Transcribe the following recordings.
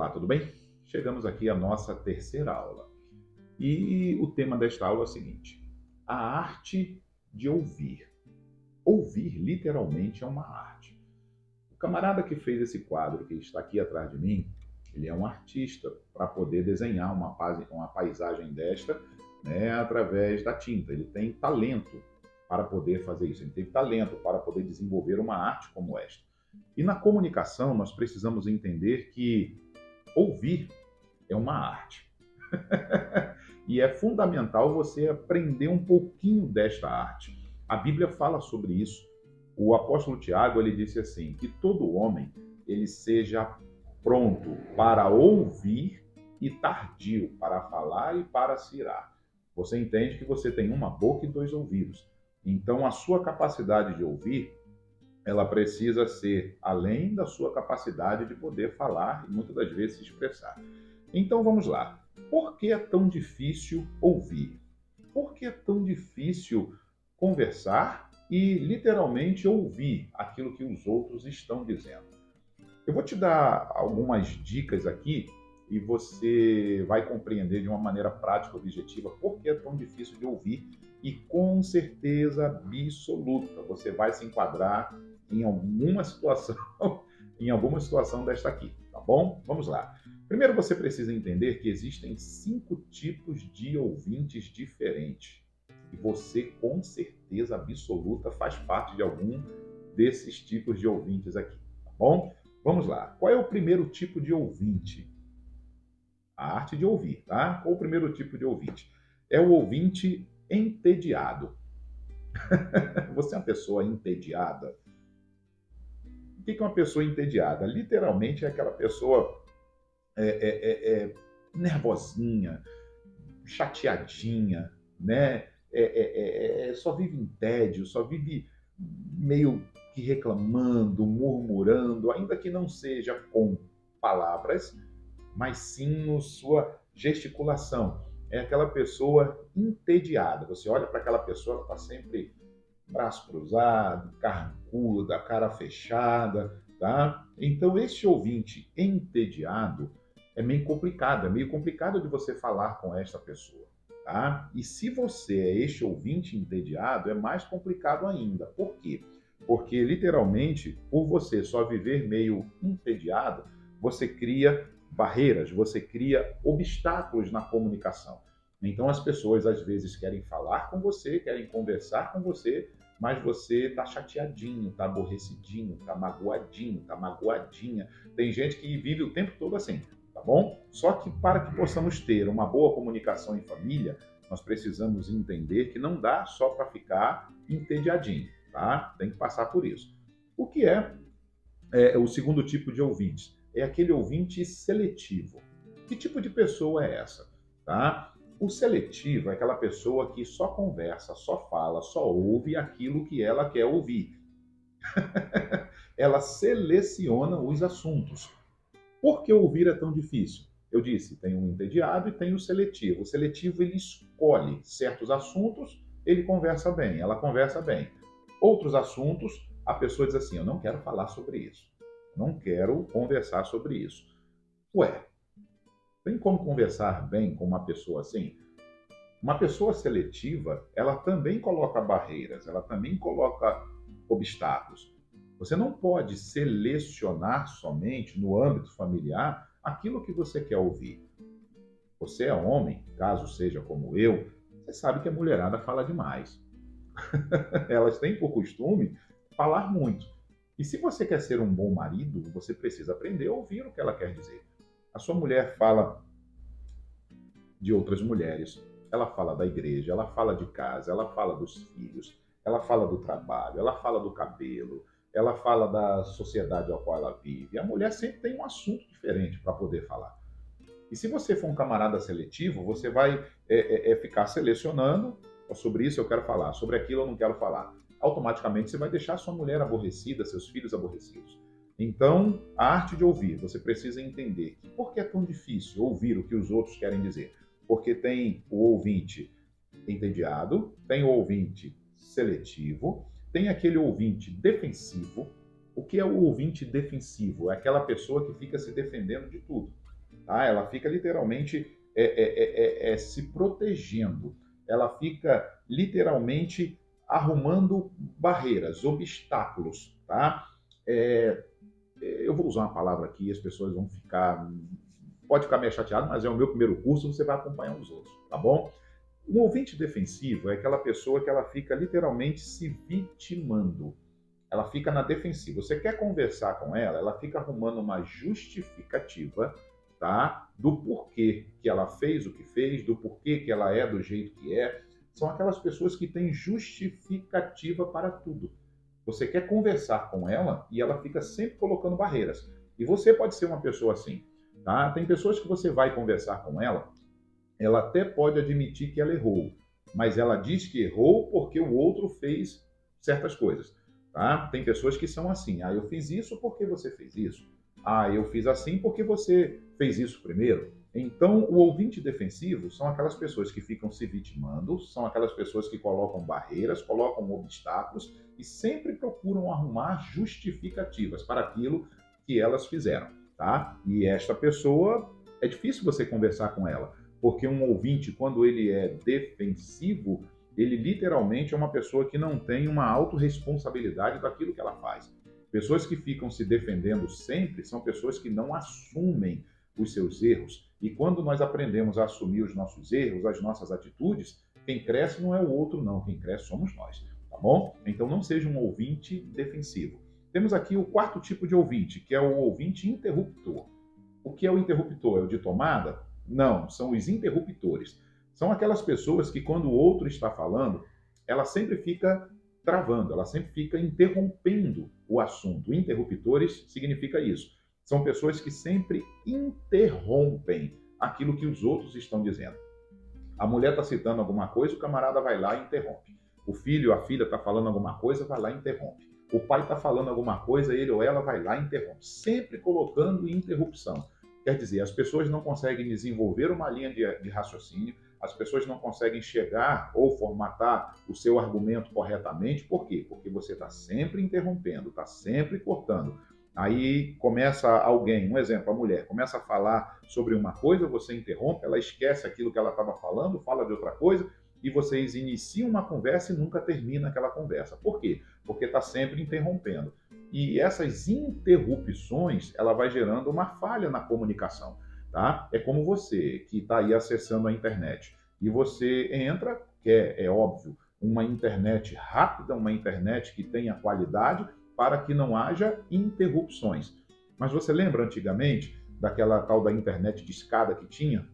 Olá, tudo bem? Chegamos aqui à nossa terceira aula. E o tema desta aula é o seguinte: a arte de ouvir. Ouvir, literalmente, é uma arte. O camarada que fez esse quadro que está aqui atrás de mim, ele é um artista para poder desenhar uma paisagem desta, né, através da tinta. Ele tem talento para poder fazer isso. Ele tem talento para poder desenvolver uma arte como esta. E na comunicação, nós precisamos entender que ouvir é uma arte. E é fundamental você aprender um pouquinho desta arte. A Bíblia fala sobre isso. O apóstolo Tiago, ele disse assim, que todo homem ele seja pronto para ouvir e tardio para falar e para se irar. Você entende que você tem uma boca e dois ouvidos. Então a sua capacidade de ouvir, ela precisa ser além da sua capacidade de poder falar e muitas das vezes se expressar. Então vamos lá. Por que é tão difícil ouvir? Por que é tão difícil conversar e literalmente ouvir aquilo que os outros estão dizendo? Eu vou te dar algumas dicas aqui e você vai compreender de uma maneira prática e objetiva por que é tão difícil de ouvir e com certeza absoluta você vai se enquadrar em alguma situação, em alguma situação desta aqui, tá bom? Vamos lá. Primeiro você precisa entender que existem 5 tipos de ouvintes diferentes. E você, com certeza absoluta, faz parte de algum desses tipos de ouvintes aqui, tá bom? Vamos lá. Qual é o primeiro tipo de ouvinte? A arte de ouvir, tá? Qual o primeiro tipo de ouvinte? É o ouvinte entediado. Você é uma pessoa entediada? O que é uma pessoa entediada? Literalmente é aquela pessoa nervosinha, chateadinha, né? Só vive em tédio, só vive meio que reclamando, murmurando, ainda que não seja com palavras, mas sim na sua gesticulação. É aquela pessoa entediada. Você olha para aquela pessoa, ela está sempre braço cruzado, carrancuda, cara fechada, tá? Então, esse ouvinte entediado é meio complicado de você falar com esta pessoa, tá? E se você é este ouvinte entediado, é mais complicado ainda. Por quê? Porque, literalmente, por você só viver meio entediado, você cria barreiras, você cria obstáculos na comunicação. Então, as pessoas, às vezes, querem falar com você, querem conversar com você, mas você está chateadinho, está aborrecidinho, está magoadinho, está magoadinha. Tem gente que vive o tempo todo assim, tá bom? Só que para que possamos ter uma boa comunicação em família, nós precisamos entender que não dá só para ficar entediadinho, tá? Tem que passar por isso. O que é o segundo tipo de ouvintes? É aquele ouvinte seletivo. Que tipo de pessoa é essa? Tá? O seletivo é aquela pessoa que só conversa, só fala, só ouve aquilo que ela quer ouvir. Ela seleciona os assuntos. Por que ouvir é tão difícil? Eu disse, tem um entediado e tem o seletivo. O seletivo, ele escolhe certos assuntos, ele conversa bem, ela conversa bem. Outros assuntos, a pessoa diz assim, eu não quero falar sobre isso. Não quero conversar sobre isso. Ué, tem como conversar bem com uma pessoa assim? Uma pessoa seletiva, ela também coloca barreiras, ela também coloca obstáculos. Você não pode selecionar somente no âmbito familiar aquilo que você quer ouvir. Você é homem, caso seja como eu, você sabe que a mulherada fala demais. Elas têm por costume falar muito. E se você quer ser um bom marido, você precisa aprender a ouvir o que ela quer dizer. A sua mulher fala de outras mulheres, ela fala da igreja, ela fala de casa, ela fala dos filhos, ela fala do trabalho, ela fala do cabelo, ela fala da sociedade ao qual ela vive. A mulher sempre tem um assunto diferente para poder falar. E se você for um camarada seletivo, você vai ficar selecionando sobre isso eu quero falar, sobre aquilo eu não quero falar. Automaticamente você vai deixar sua mulher aborrecida, seus filhos aborrecidos. Então, a arte de ouvir, você precisa entender que por que é tão difícil ouvir o que os outros querem dizer? Porque tem o ouvinte entediado, tem o ouvinte seletivo, tem aquele ouvinte defensivo. O que é o ouvinte defensivo? É aquela pessoa que fica se defendendo de tudo. tá? Ela fica literalmente se protegendo, ela fica literalmente arrumando barreiras, obstáculos, tá? É, eu vou usar uma palavra aqui, as pessoas vão ficar, pode ficar meio chateado, mas é o meu primeiro curso, você vai acompanhar os outros, tá bom? Um ouvinte defensivo é aquela pessoa que ela fica literalmente se vitimando. Ela fica na defensiva. Você quer conversar com ela, ela fica arrumando uma justificativa, tá? Do porquê que ela fez o que fez, do porquê que ela é do jeito que é. São aquelas pessoas que têm justificativa para tudo. Você quer conversar com ela e ela fica sempre colocando barreiras. E você pode ser uma pessoa assim, tá? Tem pessoas que você vai conversar com ela até pode admitir que ela errou, mas ela diz que errou porque o outro fez certas coisas, tá? Tem pessoas que são assim, eu fiz isso porque você fez isso. Eu fiz assim porque você fez isso primeiro. Então, o ouvinte defensivo são aquelas pessoas que ficam se vitimando, são aquelas pessoas que colocam barreiras, colocam obstáculos e sempre procuram arrumar justificativas para aquilo que elas fizeram, tá? E esta pessoa, é difícil você conversar com ela, porque um ouvinte, quando ele é defensivo, ele literalmente é uma pessoa que não tem uma autorresponsabilidade daquilo que ela faz. Pessoas que ficam se defendendo sempre são pessoas que não assumem os seus erros. E quando nós aprendemos a assumir os nossos erros, as nossas atitudes, quem cresce não é o outro, não. Quem cresce somos nós, tá bom? Então não seja um ouvinte defensivo. Temos aqui o quarto tipo de ouvinte, que é o ouvinte interruptor. O que é o interruptor? É o de tomada? Não, são os interruptores. São aquelas pessoas que, quando o outro está falando, ela sempre fica travando, ela sempre fica interrompendo o assunto. Interruptores significa isso. São pessoas que sempre interrompem aquilo que os outros estão dizendo. A mulher está citando alguma coisa, o camarada vai lá e interrompe. O filho, a filha está falando alguma coisa, vai lá e interrompe. O pai está falando alguma coisa, ele ou ela vai lá e interrompe. Sempre colocando interrupção. Quer dizer, as pessoas não conseguem desenvolver uma linha de raciocínio, as pessoas não conseguem chegar ou formatar o seu argumento corretamente. Por quê? Porque você está sempre interrompendo, está sempre cortando. Aí começa alguém, um exemplo, a mulher, começa a falar sobre uma coisa, você interrompe, ela esquece aquilo que ela estava falando, fala de outra coisa, e vocês iniciam uma conversa e nunca termina aquela conversa. Por quê? Porque está sempre interrompendo. E essas interrupções, ela vai gerando uma falha na comunicação, tá? É como você que está aí acessando a internet e você entra, é óbvio, uma internet rápida, uma internet que tenha qualidade para que não haja interrupções. Mas você lembra antigamente daquela tal da internet de escada que tinha?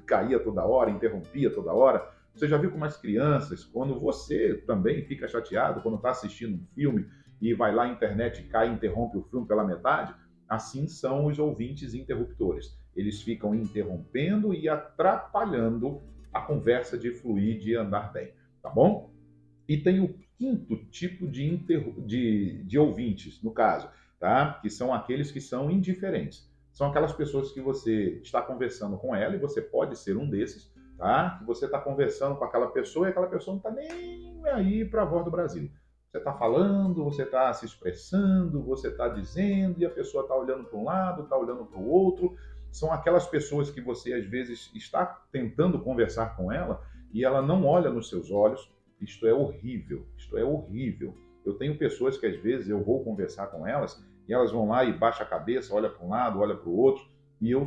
Caía toda hora, interrompia toda hora. Você já viu como as crianças, quando você também fica chateado, quando está assistindo um filme e vai lá, a internet cai e interrompe o filme pela metade? Assim são os ouvintes interruptores. Eles ficam interrompendo e atrapalhando a conversa de fluir, de andar bem, tá bom? E tem o quinto tipo de ouvintes, no caso, tá? Que são aqueles que são indiferentes. São aquelas pessoas que você está conversando com ela, e você pode ser um desses, tá? Que você está conversando com aquela pessoa e aquela pessoa não está nem aí para a voz do Brasil. Você está falando, você está se expressando, você está dizendo, e a pessoa está olhando para um lado, está olhando para o outro. São aquelas pessoas que você, às vezes, está tentando conversar com ela e ela não olha nos seus olhos. Isto é horrível, isto é horrível. Eu tenho pessoas que, às vezes, eu vou conversar com elas e elas vão lá e baixam a cabeça, olha para um lado, olha para o outro, e eu,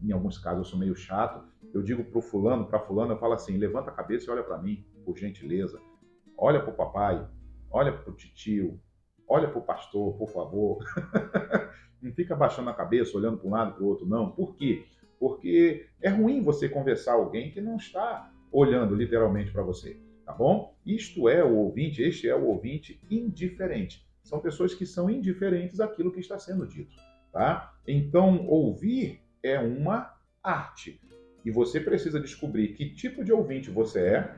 em alguns casos, eu sou meio chato, eu digo para o fulano, para fulano, eu falo assim, levanta a cabeça e olha para mim, por gentileza. Olha para o papai, olha para o titio, olha para o pastor, por favor. Não fica baixando a cabeça, olhando para um lado e para o outro, não. Por quê? Porque é ruim você conversar com alguém que não está olhando literalmente para você, tá bom? Isto é o ouvinte, este é o ouvinte indiferente. São pessoas que são indiferentes àquilo que está sendo dito, tá? Então, ouvir é uma arte. E você precisa descobrir que tipo de ouvinte você é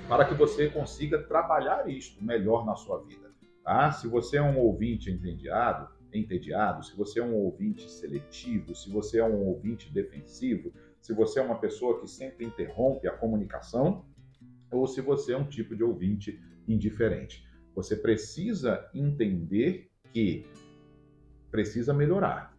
para que você consiga trabalhar isto melhor na sua vida, tá? Se você é um ouvinte entediado, se você é um ouvinte seletivo, se você é um ouvinte defensivo, se você é uma pessoa que sempre interrompe a comunicação, ou se você é um tipo de ouvinte indiferente. Você precisa entender que precisa melhorar.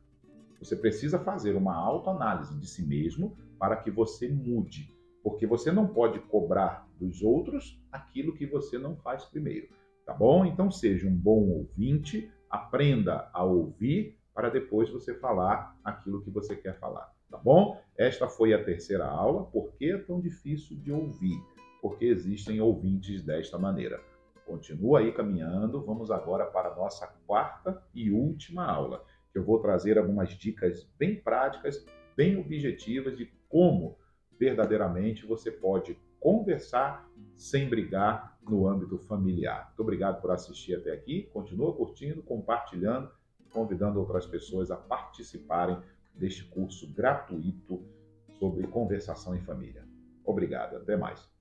Você precisa fazer uma autoanálise de si mesmo para que você mude, porque você não pode cobrar dos outros aquilo que você não faz primeiro, tá bom? Então seja um bom ouvinte, aprenda a ouvir para depois você falar aquilo que você quer falar, tá bom? Esta foi a terceira aula. Por que é tão difícil de ouvir? Porque existem ouvintes desta maneira. Continua aí caminhando, vamos agora para a nossa quarta e última aula, que eu vou trazer algumas dicas bem práticas, bem objetivas de como verdadeiramente você pode conversar sem brigar no âmbito familiar. Muito obrigado por assistir até aqui. Continua curtindo, compartilhando, convidando outras pessoas a participarem deste curso gratuito sobre conversação em família. Obrigado, até mais.